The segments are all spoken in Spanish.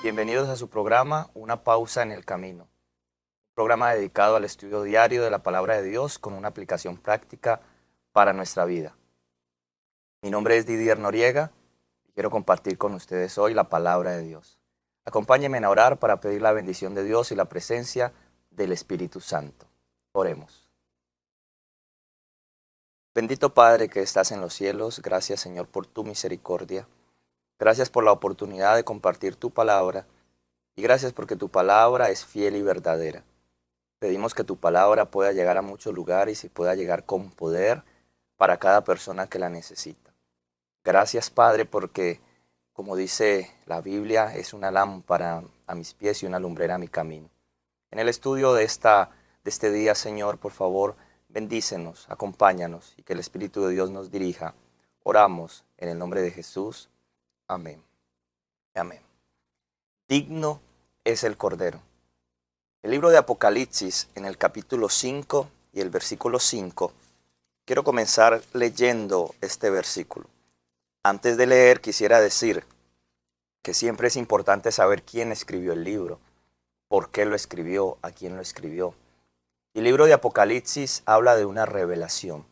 Bienvenidos a su programa Una pausa en el camino, un programa dedicado al estudio diario de la palabra de Dios con una aplicación práctica para nuestra vida. Mi nombre es Didier Noriega y quiero compartir con ustedes hoy la palabra de Dios. Acompáñenme a orar para pedir la bendición de Dios y la presencia del Espíritu Santo. Oremos. Bendito Padre que estás en los cielos, gracias Señor por tu misericordia. Gracias por la oportunidad de compartir tu palabra y gracias porque tu palabra es fiel y verdadera. Pedimos que tu palabra pueda llegar a muchos lugares y pueda llegar con poder para cada persona que la necesita. Gracias Padre porque, como dice la Biblia, es una lámpara a mis pies y una lumbrera a mi camino. En el estudio de este día, Señor, por favor, bendícenos, acompáñanos y que el Espíritu de Dios nos dirija. Oramos en el nombre de Jesús. Amén. Amén. Digno es el Cordero. El libro de Apocalipsis, en el capítulo 5 y el versículo 5, quiero comenzar leyendo este versículo. Antes de leer, quisiera decir que siempre es importante saber quién escribió el libro, por qué lo escribió, a quién lo escribió. El libro de Apocalipsis habla de una revelación.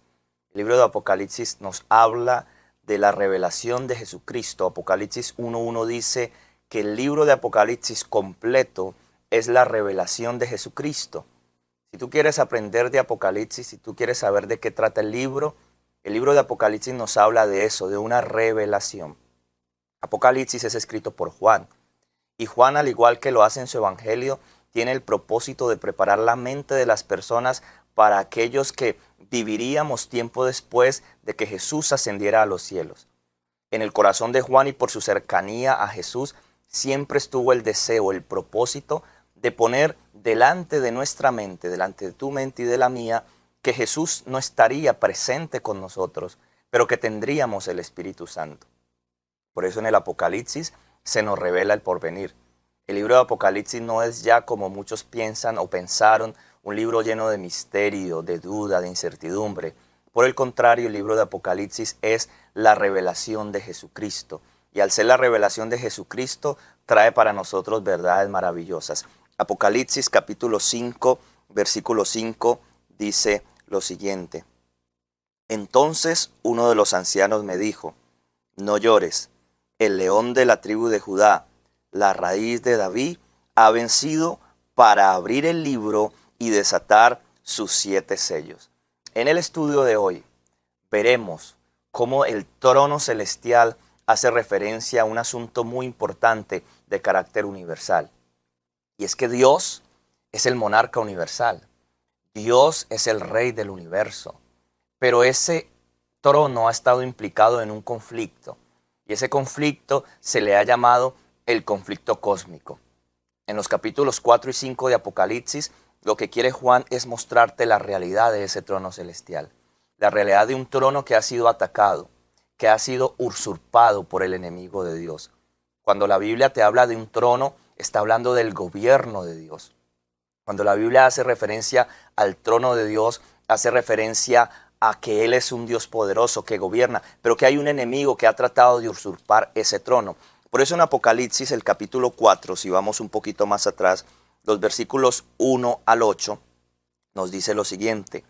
El libro de Apocalipsis nos habla de la revelación de Jesucristo. Apocalipsis 1.1 dice que el libro de Apocalipsis completo es la revelación de Jesucristo. Si tú quieres aprender de Apocalipsis, si tú quieres saber de qué trata el libro de Apocalipsis nos habla de eso, de una revelación. Apocalipsis es escrito por Juan. Y Juan, al igual que lo hace en su evangelio, tiene el propósito de preparar la mente de las personas para aquellos que viviríamos tiempo después de que Jesús ascendiera a los cielos. En el corazón de Juan y por su cercanía a Jesús, siempre estuvo el deseo, el propósito de poner delante de nuestra mente, delante de tu mente y de la mía, que Jesús no estaría presente con nosotros, pero que tendríamos el Espíritu Santo. Por eso en el Apocalipsis se nos revela el porvenir. El libro de Apocalipsis no es ya como muchos piensan o pensaron, un libro lleno de misterio, de duda, de incertidumbre. Por el contrario, el libro de Apocalipsis es la revelación de Jesucristo. Y al ser la revelación de Jesucristo, trae para nosotros verdades maravillosas. Apocalipsis capítulo 5, versículo 5, dice lo siguiente. Entonces uno de los ancianos me dijo, no llores, el león de la tribu de Judá, la raíz de David, ha vencido para abrir el libro y desatar sus 7 sellos. En el estudio de hoy veremos cómo el trono celestial hace referencia a un asunto muy importante de carácter universal. Y es que Dios es el monarca universal. Dios es el rey del universo. Pero ese trono ha estado implicado en un conflicto. Y ese conflicto se le ha llamado el conflicto cósmico. En los capítulos 4 y 5 de Apocalipsis, lo que quiere Juan es mostrarte la realidad de ese trono celestial. La realidad de un trono que ha sido atacado, que ha sido usurpado por el enemigo de Dios. Cuando la Biblia te habla de un trono, está hablando del gobierno de Dios. Cuando la Biblia hace referencia al trono de Dios, hace referencia a que Él es un Dios poderoso que gobierna, pero que hay un enemigo que ha tratado de usurpar ese trono. Por eso en Apocalipsis, el capítulo 4, si vamos un poquito más atrás, los versículos 1 al 8, nos dice lo siguiente.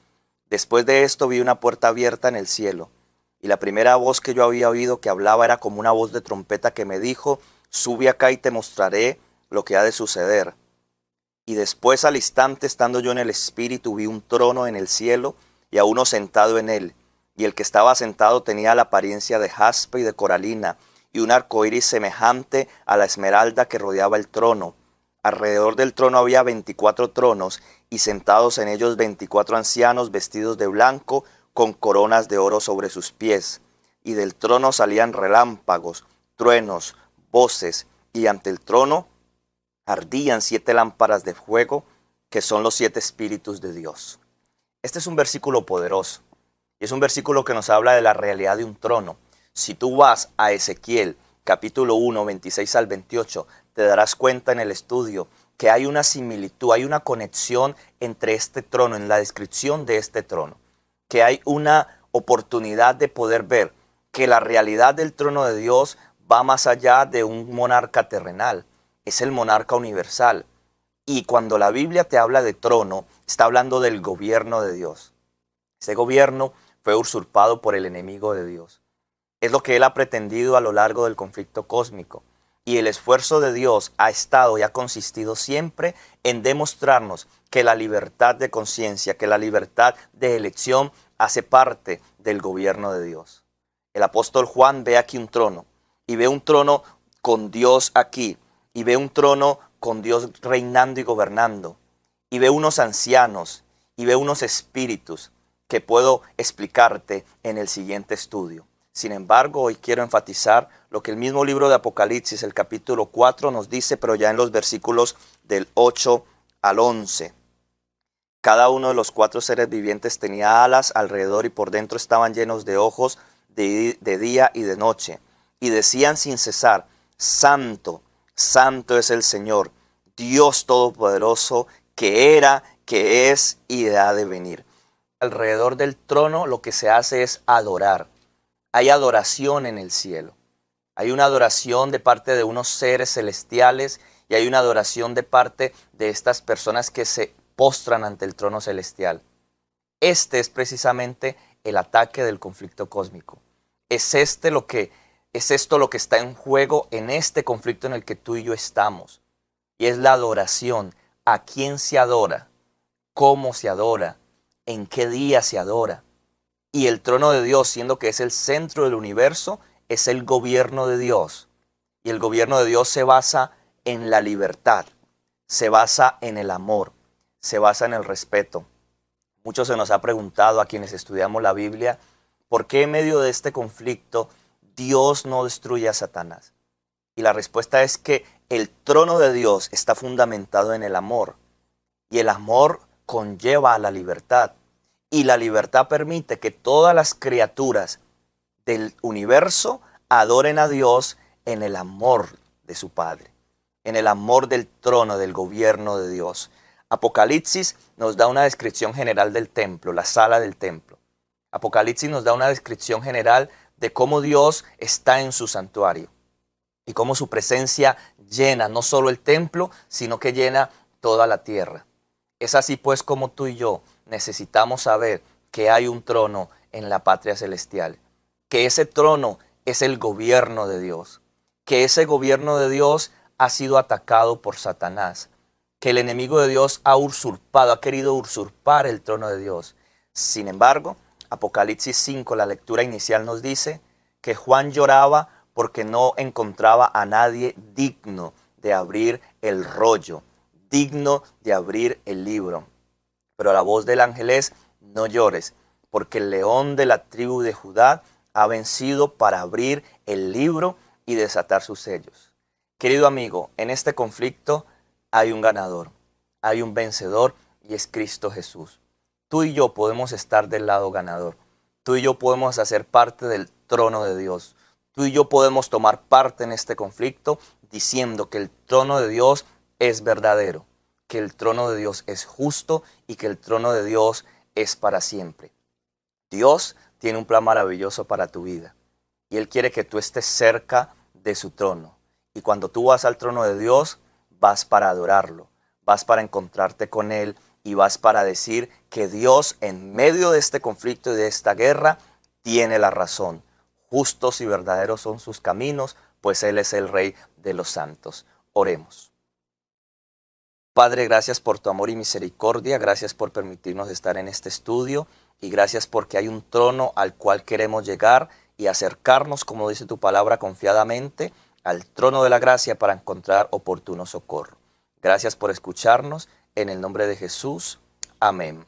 Después de esto vi una puerta abierta en el cielo, y la primera voz que yo había oído que hablaba era como una voz de trompeta que me dijo, sube acá y te mostraré lo que ha de suceder. Y después al instante, estando yo en el Espíritu, vi un trono en el cielo y a uno sentado en él. Y el que estaba sentado tenía la apariencia de jaspe y de coralina, y un arco iris semejante a la esmeralda que rodeaba el trono. Alrededor del trono había 24 tronos, y sentados en ellos 24 ancianos vestidos de blanco, con coronas de oro sobre sus pies. Y del trono salían relámpagos, truenos, voces, y ante el trono ardían 7 lámparas de fuego que son los 7 espíritus de Dios. Este es un versículo poderoso y es un versículo que nos habla de la realidad de un trono. Si tú vas a Ezequiel capítulo 1, 26 al 28, te darás cuenta en el estudio que hay una similitud, hay una conexión entre este trono, en la descripción de este trono, que hay una oportunidad de poder ver que la realidad del trono de Dios va más allá de un monarca terrenal, es el monarca universal. Y cuando la Biblia te habla de trono, está hablando del gobierno de Dios. Ese gobierno fue usurpado por el enemigo de Dios. Es lo que él ha pretendido a lo largo del conflicto cósmico. Y el esfuerzo de Dios ha estado y ha consistido siempre en demostrarnos que la libertad de conciencia, que la libertad de elección hace parte del gobierno de Dios. El apóstol Juan ve aquí un trono y ve un trono con Dios aquí y ve un trono con Dios reinando y gobernando y ve unos ancianos y ve unos espíritus que puedo explicarte en el siguiente estudio. Sin embargo, hoy quiero enfatizar lo que el mismo libro de Apocalipsis, el capítulo 4, nos dice, pero ya en los versículos del 8 al 11. Cada uno de los 4 seres vivientes tenía alas alrededor y por dentro estaban llenos de ojos de día y de noche. Y decían sin cesar, Santo, Santo es el Señor, Dios Todopoderoso, que era, que es y ha de venir. Alrededor del trono lo que se hace es adorar. Hay adoración en el cielo. Hay una adoración de parte de unos seres celestiales y hay una adoración de parte de estas personas que se postran ante el trono celestial. Este es precisamente el ataque del conflicto cósmico. Es esto lo que está en juego en este conflicto en el que tú y yo estamos. Y es la adoración. ¿A quién se adora? ¿Cómo se adora? ¿En qué día se adora? Y el trono de Dios, siendo que es el centro del universo, es el gobierno de Dios. Y el gobierno de Dios se basa en la libertad, se basa en el amor, se basa en el respeto. Mucho se nos ha preguntado a quienes estudiamos la Biblia, ¿por qué en medio de este conflicto Dios no destruye a Satanás? Y la respuesta es que el trono de Dios está fundamentado en el amor. Y el amor conlleva a la libertad. Y la libertad permite que todas las criaturas del universo adoren a Dios en el amor de su Padre, en el amor del trono, del gobierno de Dios. Apocalipsis nos da una descripción general del templo, la sala del templo. Apocalipsis nos da una descripción general de cómo Dios está en su santuario y cómo su presencia llena no solo el templo, sino que llena toda la tierra. Es así pues como tú y yo necesitamos saber que hay un trono en la patria celestial, que ese trono es el gobierno de Dios, que ese gobierno de Dios ha sido atacado por Satanás, que el enemigo de Dios ha querido usurpar el trono de Dios. Sin embargo, Apocalipsis 5, la lectura inicial nos dice que Juan lloraba porque no encontraba a nadie digno de abrir el rollo, digno de abrir el libro. Pero la voz del ángel es, no llores, porque el león de la tribu de Judá ha vencido para abrir el libro y desatar sus sellos. Querido amigo, en este conflicto hay un ganador, hay un vencedor y es Cristo Jesús. Tú y yo podemos estar del lado ganador. Tú y yo podemos hacer parte del trono de Dios. Tú y yo podemos tomar parte en este conflicto diciendo que el trono de Dios es verdadero, que el trono de Dios es justo y que el trono de Dios es para siempre. Dios tiene un plan maravilloso para tu vida y Él quiere que tú estés cerca de su trono. Y cuando tú vas al trono de Dios, vas para adorarlo, vas para encontrarte con Él y vas para decir que Dios en medio de este conflicto y de esta guerra tiene la razón. Justos y verdaderos son sus caminos, pues Él es el Rey de los santos. Oremos. Padre, gracias por tu amor y misericordia, gracias por permitirnos estar en este estudio y gracias porque hay un trono al cual queremos llegar y acercarnos, como dice tu palabra, confiadamente al trono de la gracia para encontrar oportuno socorro. Gracias por escucharnos, en el nombre de Jesús. Amén.